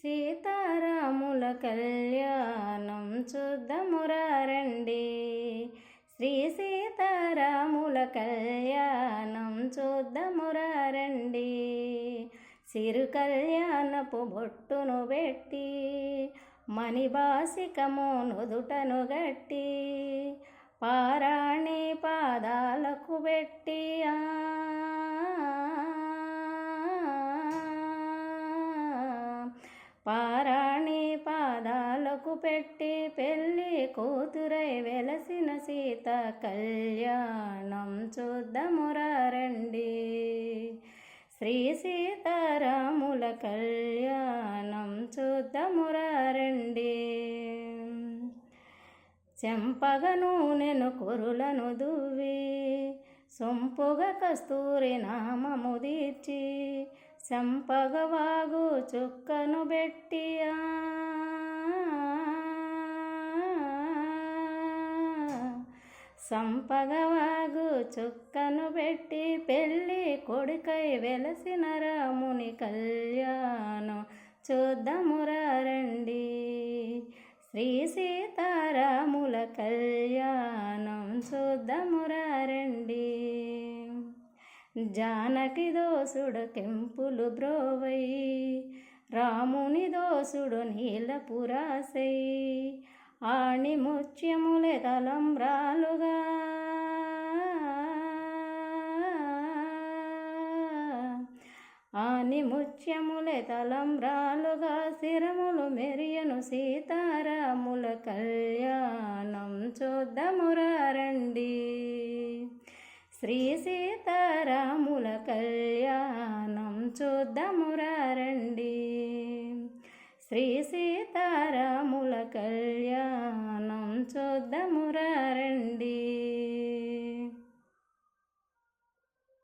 సీతారాముల కళ్యాణం చూద్దామురా రండి. శ్రీ సీతారాముల కళ్యాణం చూద్దామురా రండి. సిరు కళ్యాణపు బొట్టును పెట్టి మణిబాసికము నుదుటను గట్టి పారాణి పాదాలకు పెట్టి పారాణి పాదాలకు పెట్టి పెళ్ళి కూతురై వెలసిన సీత కళ్యాణం చూద్దామురా రండి. శ్రీ సీతారాముల కళ్యాణం చూద్దామురా రండి. చెంపగ నూనెను కురులను దువ్వి సొంపుగా కస్తూరి నామము దీర్చి సంపగవాగు చుక్కను పెట్టి సంపగవాగు చుక్కను పెట్టి పెళ్ళి కొడుకై వెలసిన రాముని కళ్యాణం చూద్దామురా రండి. శ్రీ సీతారాముల కళ్యాణం చూద్దామురా రండి. జానకి దోసుడు కెంపులు బ్రోవై రాముని దోసుడు నీలపురాసై ఆణి ముత్యములే తలంబ్రాలుగా ఆని ముత్యములే తలంబ్రాలుగా శిరములు మెరియను సీతారాముల కళ్యాణం చూద్దామురా రండి. శ్రీ సీతారాముల కళ్యాణం చూద్దామురా రండి. శ్రీ సీతారాముల కళ్యాణం చూద్దామురా